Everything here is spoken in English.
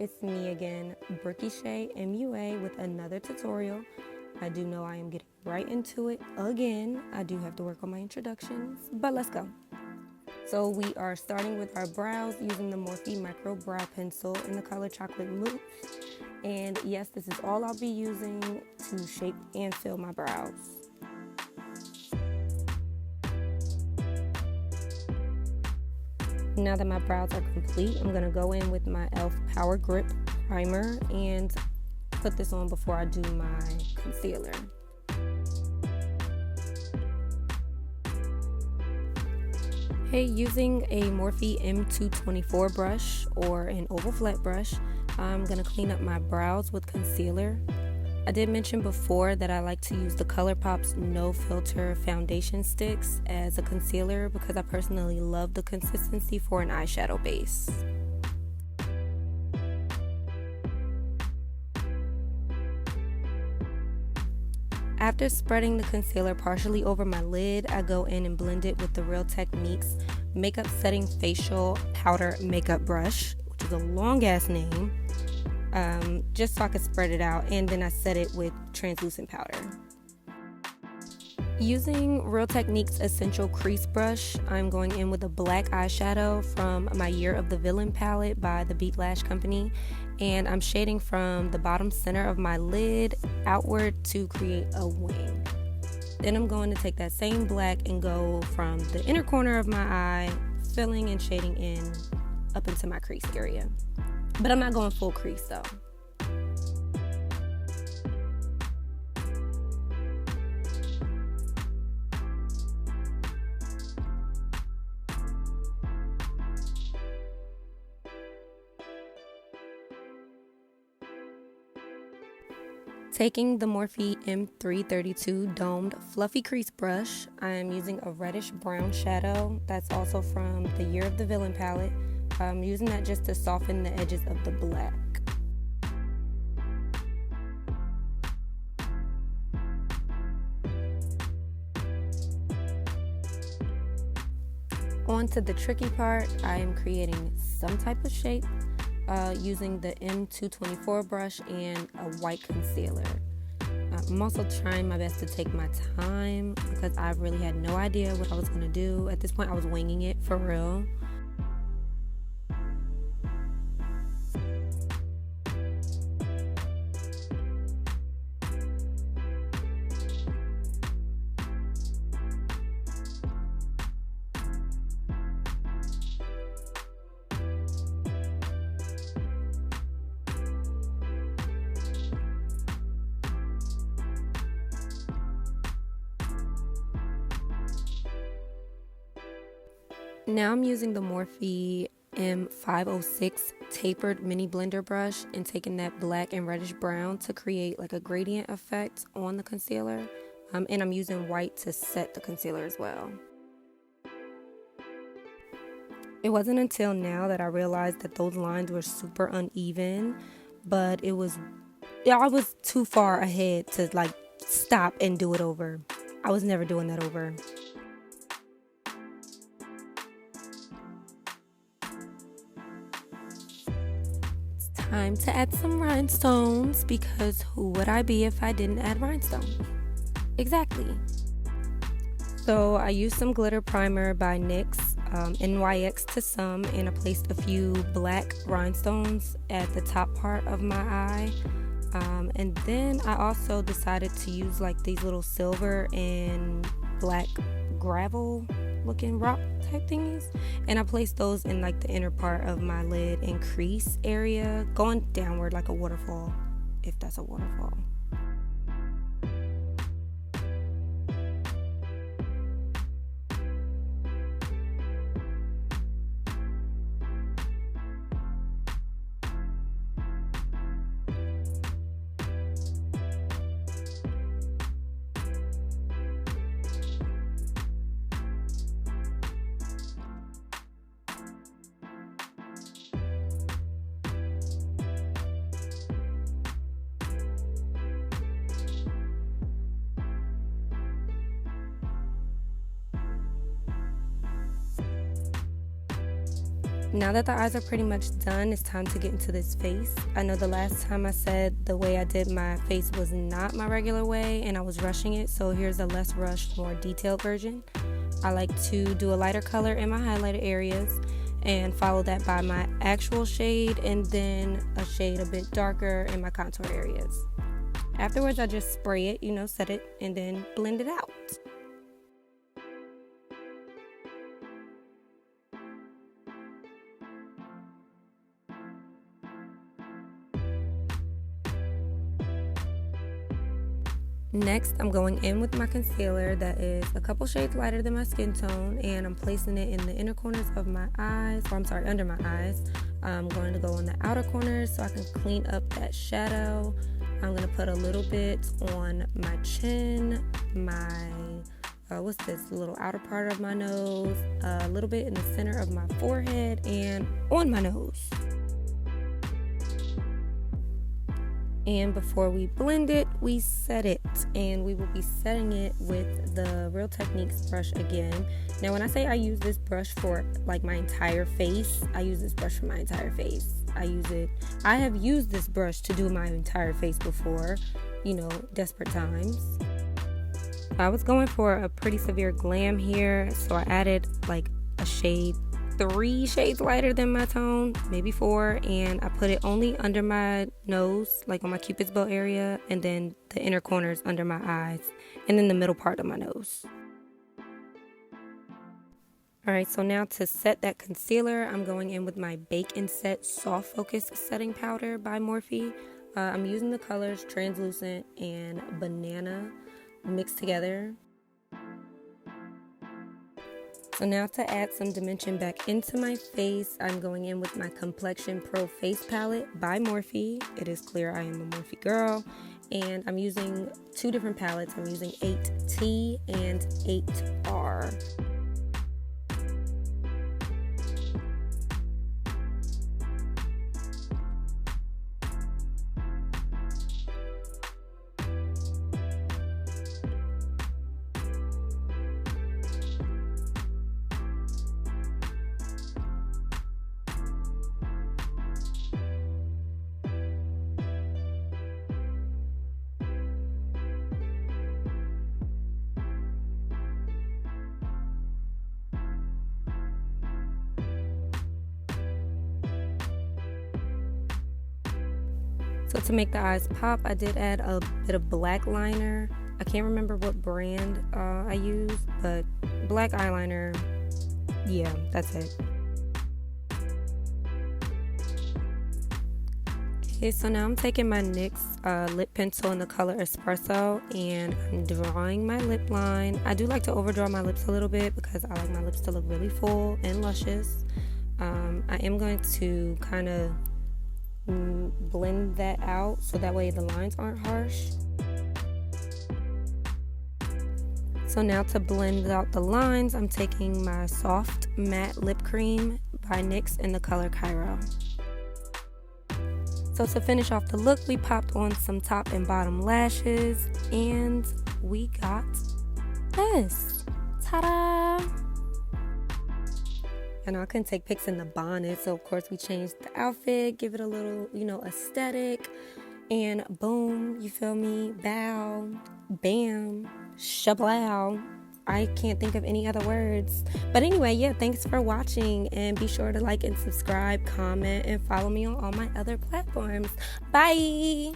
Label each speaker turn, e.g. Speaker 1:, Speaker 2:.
Speaker 1: it's me again, Brookii Shay Mua with another tutorial. I do know I am getting right into it again. I do have to work on my introductions, but let's go. So we are starting with our brows using the Morphe Micro Brow Pencil in the color Chocolate Mousse. And yes, this is all I'll be using to shape and fill my brows. Now that my brows are complete, I'm going to go in with my e.l.f. Power Grip Primer and put this on before I do my concealer. Hey, using a Morphe M224 brush or an oval flat brush, I'm going to clean up my brows with concealer. I did mention before that I like to use the Colourpop No Filter foundation sticks as a concealer because I personally love the consistency for an eyeshadow base. After spreading the concealer partially over my lid, I go in and blend it with the Real Techniques Makeup Setting Facial Powder Makeup Brush, which is a long ass name. Just so I can spread it out, and then I set it with translucent powder. Using Real Techniques Essential Crease Brush, I'm going in with a black eyeshadow from my Year of the Villain palette by the Beat Lash Company, and I'm shading from the bottom center of my lid outward to create a wing. Then I'm going to take that same black and go from the inner corner of my eye, filling and shading in up into my crease area. But I'm not going full crease though. Taking the Morphe M332 Domed Fluffy Crease Brush, I am using a reddish brown shadow that's also from the Year of the Villain palette. I'm using that just to soften the edges of the black. On to the tricky part, I am creating some type of shape using the M224 brush and a white concealer. I'm also trying my best to take my time because I really had no idea what I was going to do. At this point, I was winging it for real. Now I'm using the Morphe M506 tapered mini blender brush and taking that black and reddish brown to create like a gradient effect on the concealer. And I'm using white to set the concealer as well. It wasn't until now that I realized that those lines were super uneven, but I was too far ahead to like stop and do it over. I was never doing that over. Time to add some rhinestones because who would I be if I didn't add rhinestones? Exactly. So I used some glitter primer by NYX, NYX to some, and I placed a few black rhinestones at the top part of my eye. And then I also decided to use like these little silver and black gravel looking rock type thingies, and I placed those in like the inner part of my lid and crease area, going downward like a waterfall, if that's a waterfall. Now that the eyes are pretty much done, it's time to get into this face. I know the last time I said the way I did my face was not my regular way and I was rushing it, so here's a less rushed, more detailed version. I like to do a lighter color in my highlighted areas and follow that by my actual shade and then a shade a bit darker in my contour areas. Afterwards, I just spray it, set it, and then blend it out. Next, I'm going in with my concealer that is a couple shades lighter than my skin tone, and I'm placing it in the inner corners of my eyes, under my eyes. I'm going to go on the outer corners so I can clean up that shadow. I'm going to put a little bit on my chin, my, little outer part of my nose, a little bit in the center of my forehead, and on my nose. And before we blend it, we set it, and we will be setting it with the Real Techniques brush again. Now, when I say I use this brush for like my entire face, I use this brush for my entire face. I have used this brush to do my entire face before, desperate times. I was going for a pretty severe glam here, so I added like a shade 3 shades lighter than my tone, maybe 4, and I put it only under my nose, like on my cupid's bow area, and then the inner corners under my eyes, and then the middle part of my nose. Alright, so now to set that concealer, I'm going in with my Bake and Set Soft Focus Setting Powder by Morphe. I'm using the colors Translucent and Banana mixed together. So now to add some dimension back into my face, I'm going in with my Complexion Pro Face Palette by Morphe. It is clear I am a Morphe girl. And I'm using 2 different palettes. I'm using 8T and 8R. So to make the eyes pop, I did add a bit of black liner. I can't remember what brand I used, but black eyeliner, yeah, that's it. Okay, so now I'm taking my NYX lip pencil in the color Espresso, and I'm drawing my lip line. I do like to overdraw my lips a little bit because I like my lips to look really full and luscious. I am going to kind of blend that out so that way the lines aren't harsh. So now to blend out the lines, I'm taking my soft matte lip cream by NYX in the color Cairo. So to finish off the look, we popped on some top and bottom lashes, and we got this. Ta-da! I know I couldn't take pics in the bonnet, so of course we changed the outfit, give it a little, aesthetic, and boom, you feel me? Bow, bam, shablow. I can't think of any other words. But anyway, yeah, thanks for watching, and be sure to like and subscribe, comment, and follow me on all my other platforms. Bye!